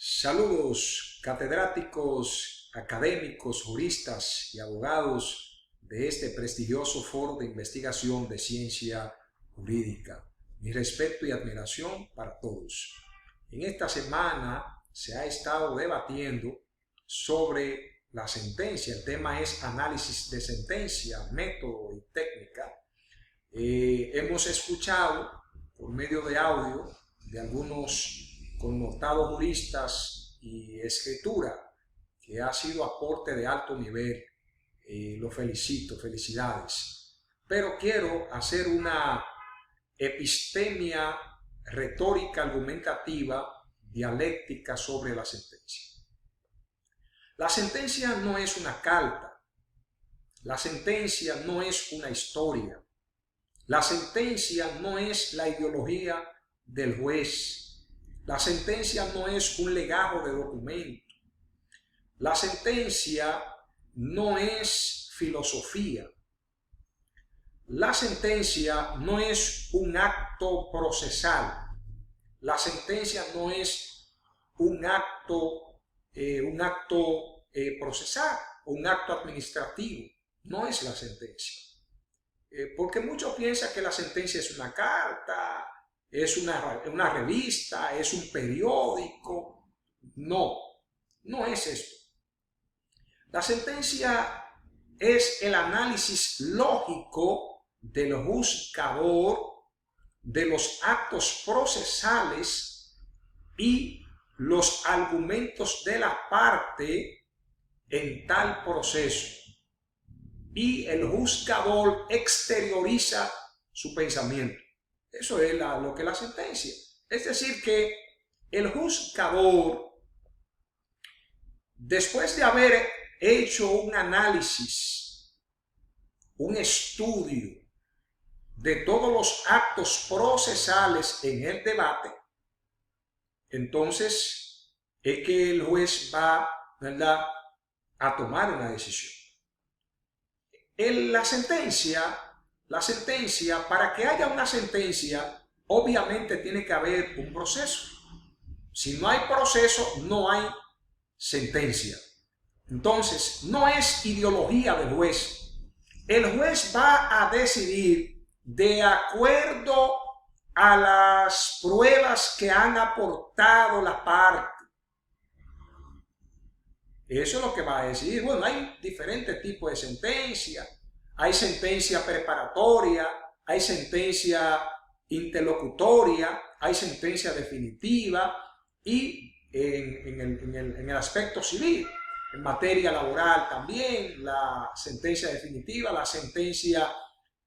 Saludos catedráticos, académicos, juristas y abogados de este prestigioso foro de investigación de ciencia jurídica. Mi respeto y admiración para todos. En esta semana se ha estado debatiendo sobre la sentencia. El tema es análisis de sentencia, método y técnica. Hemos escuchado por medio de audio de algunos connotados juristas y escritura que ha sido aporte de alto nivel. Lo felicito, felicidades. Pero quiero hacer una epistemia retórica, argumentativa, dialéctica sobre la sentencia. La sentencia no es una carta. La sentencia no es una historia. La sentencia no es la ideología del juez. La sentencia no es un legajo de documento. La sentencia no es filosofía. La sentencia no es un acto procesal. La sentencia no es un acto procesal o un acto administrativo. No es la sentencia. Porque muchos piensan que la sentencia es una carta, es una revista, es un periódico. No, no es esto. La sentencia es el análisis lógico del juzgador de los actos procesales y los argumentos de la parte en tal proceso. Y el juzgador exterioriza su pensamiento. Eso es lo que es la sentencia. Es decir, que el juzgador, después de haber hecho un análisis, un estudio de todos los actos procesales en el debate, entonces es que el juez va, ¿verdad?, a tomar una decisión. La sentencia, para que haya una sentencia, obviamente tiene que haber un proceso. Si no hay proceso, no hay sentencia. Entonces, no es ideología del juez. El juez va a decidir de acuerdo a las pruebas que han aportado la parte. Eso es lo que va a decir. Bueno, hay diferentes tipos de sentencia. Hay sentencia preparatoria, hay sentencia interlocutoria, hay sentencia definitiva y en el aspecto civil, en materia laboral también, la sentencia definitiva, la sentencia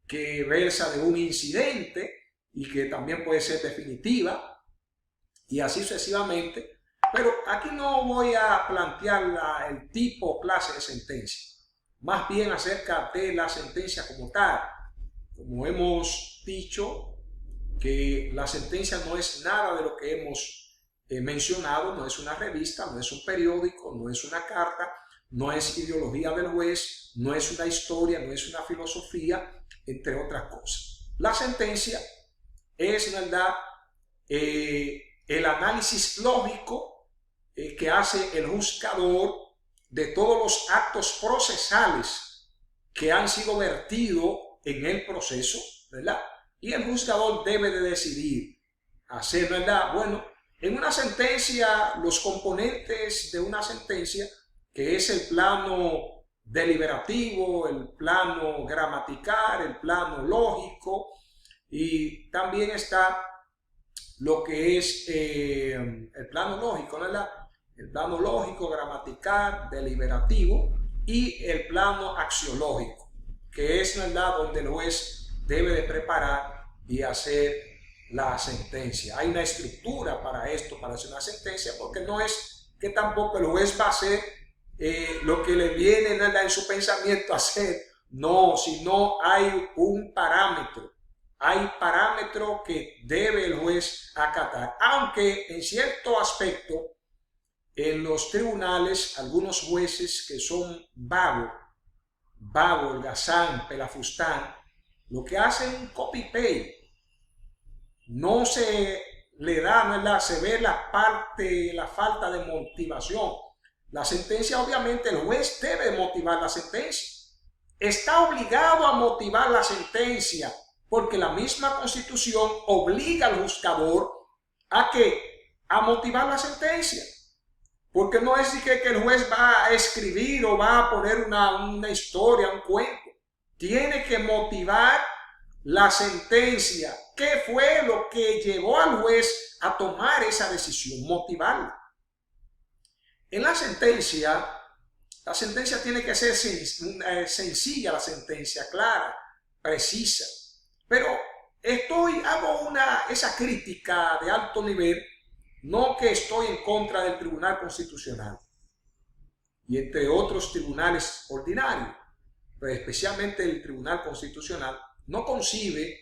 que versa de un incidente y que también puede ser definitiva y así sucesivamente. Pero aquí no voy a plantear el tipo o clase de sentencia, más bien acerca de la sentencia como tal. Como hemos dicho, que la sentencia no es nada de lo que hemos mencionado, no es una revista, no es un periódico, no es una carta, no es ideología del juez, no es una historia, no es una filosofía, entre otras cosas. La sentencia es, ¿verdad?, el análisis lógico que hace el juzgador de todos los actos procesales que han sido vertidos en el proceso, ¿verdad? Y el juzgador debe de decidir hacer, ¿verdad? Bueno, en una sentencia, los componentes de una sentencia, que es el plano deliberativo, el plano gramatical, el plano lógico, y también está lo que es el plano lógico, ¿verdad? El plano lógico, gramatical, deliberativo y el plano axiológico, que es, ¿verdad?, donde el juez debe de preparar y hacer la sentencia. Hay una estructura para esto, para hacer una sentencia, porque no es que tampoco el juez va a hacer lo que le viene, ¿verdad?, en su pensamiento a hacer. No, sino hay un parámetro. Hay parámetros que debe el juez acatar, aunque en cierto aspecto en los tribunales algunos jueces que son vagos, holgazán, pelafustán, lo que hacen es un copy-paste. No se le da, ¿verdad? Se ve la falta de motivación. La sentencia, obviamente, el juez debe motivar la sentencia. Está obligado a motivar la sentencia porque la misma Constitución obliga al juzgador a motivar la sentencia. Porque no es que el juez va a escribir o va a poner una historia, un cuento. Tiene que motivar la sentencia. ¿Qué fue lo que llevó al juez a tomar esa decisión? Motivarla. En la sentencia tiene que ser sencilla, la sentencia, clara, precisa. Pero hago esa crítica de alto nivel, no que estoy en contra del Tribunal Constitucional y entre otros tribunales ordinarios, pero especialmente el Tribunal Constitucional no concibe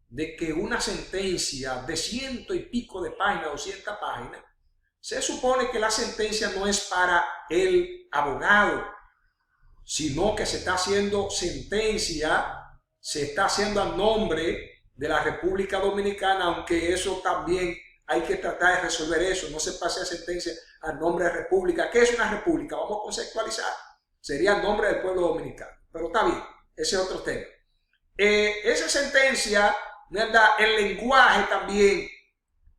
de que una sentencia de 100 y pico de páginas, 200 páginas, se supone que la sentencia no es para el abogado, sino que se está haciendo sentencia, se está haciendo a nombre de la República Dominicana, aunque eso también hay que tratar de resolver eso, no se pase a sentencia a nombre de República. ¿Qué es una República? Vamos a conceptualizar. Sería el nombre del pueblo dominicano, pero está bien, ese es otro tema. Esa sentencia, ¿verdad? El lenguaje también,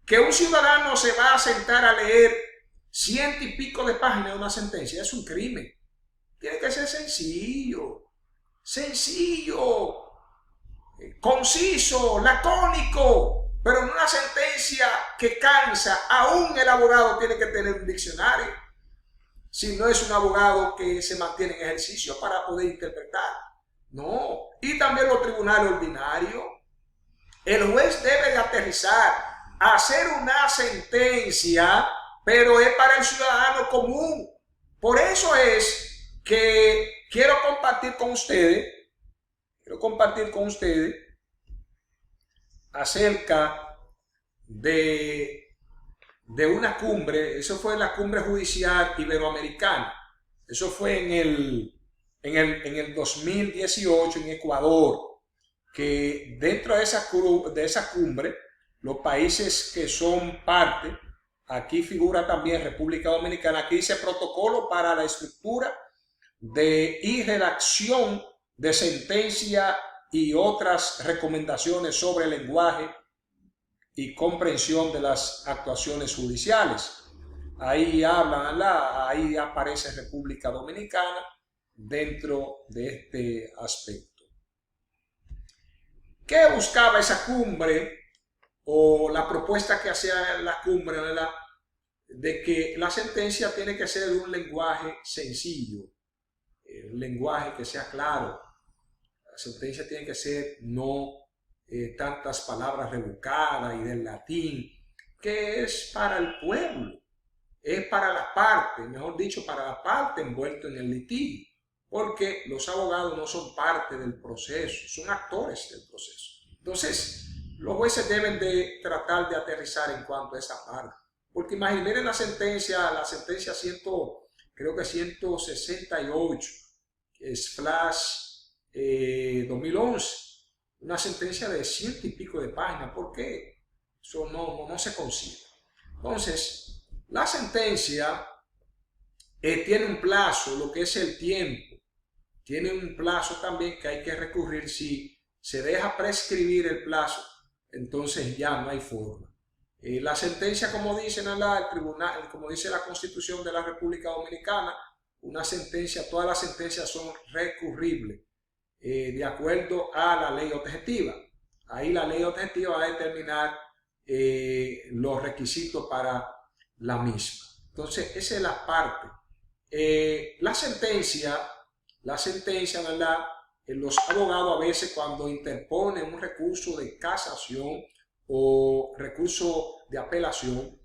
que un ciudadano se va a sentar a leer 100 y pico de páginas de una sentencia, es un crimen. Tiene que ser sencillo, conciso, lacónico, pero en una sentencia que cansa. Aún el abogado tiene que tener un diccionario, si no es un abogado que se mantiene en ejercicio para poder interpretar. No. Y también los tribunales ordinarios. El juez debe de aterrizar, hacer una sentencia, pero es para el ciudadano común. Por eso es que quiero compartir con ustedes acerca de una cumbre. Eso fue la cumbre judicial iberoamericana. Eso fue en el 2018 en Ecuador, que dentro de esa cumbre, los países que son parte, aquí figura también República Dominicana, aquí dice protocolo para la estructura y redacción de sentencia y otras recomendaciones sobre el lenguaje y comprensión de las actuaciones judiciales. Ahí ahí aparece República Dominicana dentro de este aspecto. ¿Qué buscaba esa cumbre o la propuesta que hacía la cumbre, ¿verdad? De que la sentencia tiene que ser de un lenguaje sencillo, un lenguaje que sea claro. La sentencia tiene que ser no tantas palabras rebuscadas y del latín, que es para el pueblo, es para la parte, mejor dicho, para la parte envuelta en el litigio, porque los abogados no son parte del proceso, son actores del proceso. Entonces, los jueces deben de tratar de aterrizar en cuanto a esa parte, porque imaginen la sentencia 168, /2011, una sentencia de 100 y pico de páginas. ¿Por qué? Eso no se consigue. Entonces, la sentencia tiene un plazo, lo que es el tiempo. Tiene un plazo también que hay que recurrir. Si se deja prescribir el plazo, entonces ya no hay forma. La sentencia, como dice el tribunal, como dice la Constitución de la República Dominicana, todas las sentencias son recurribles de acuerdo a la ley objetiva. Ahí la ley objetiva va a determinar los requisitos para la misma. Entonces, esa es la parte. La sentencia, ¿verdad? Los abogados a veces cuando interponen un recurso de casación o recurso de apelación,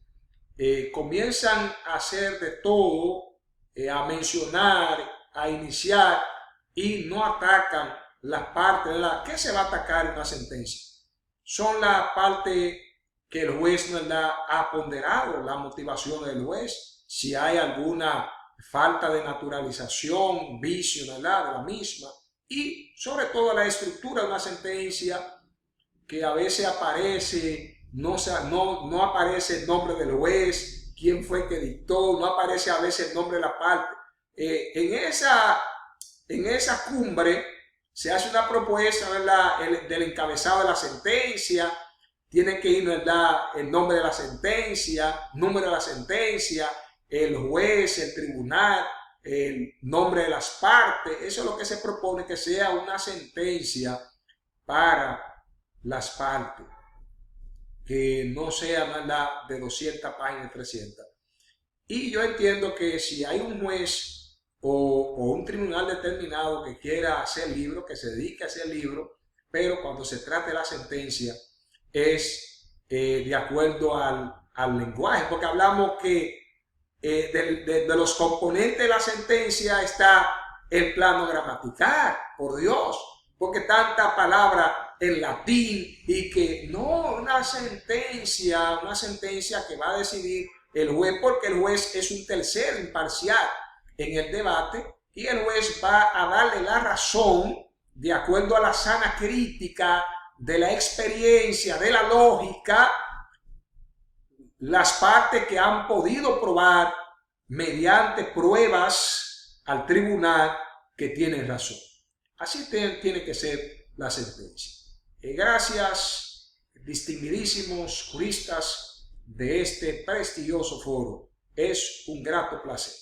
comienzan a hacer de todo, a mencionar, a iniciar, y no atacan las partes, ¿verdad? ¿Qué se va a atacar en una sentencia? Son las partes que el juez, ¿verdad?, ha ponderado, la motivación del juez, si hay alguna falta de naturalización, vicio, ¿verdad?, de la misma, y sobre todo la estructura de una sentencia, que a veces aparece no aparece el nombre del juez, quién fue que dictó, no aparece a veces el nombre de la parte. En esa cumbre se hace una propuesta, ¿verdad?, del encabezado de la sentencia. Tiene que ir, ¿verdad?, el nombre de la sentencia, número de la sentencia, el juez, el tribunal, el nombre de las partes. Eso es lo que se propone, que sea una sentencia para las partes, que no sea, ¿verdad?, de 200 páginas, 300. Y yo entiendo que si hay un juez o un tribunal determinado que quiera hacer libro, que se dedique a hacer libro, pero cuando se trate la sentencia es de acuerdo al lenguaje, porque hablamos que de los componentes de la sentencia está el plano gramatical, por Dios, porque tanta palabra en latín y que no, una sentencia que va a decidir el juez, porque el juez es un tercero imparcial en el debate y el juez va a darle la razón de acuerdo a la sana crítica, de la experiencia, de la lógica, las partes que han podido probar mediante pruebas al tribunal que tienen razón. Así tiene que ser la sentencia. Gracias, distinguidísimos juristas de este prestigioso foro. Es un grato placer.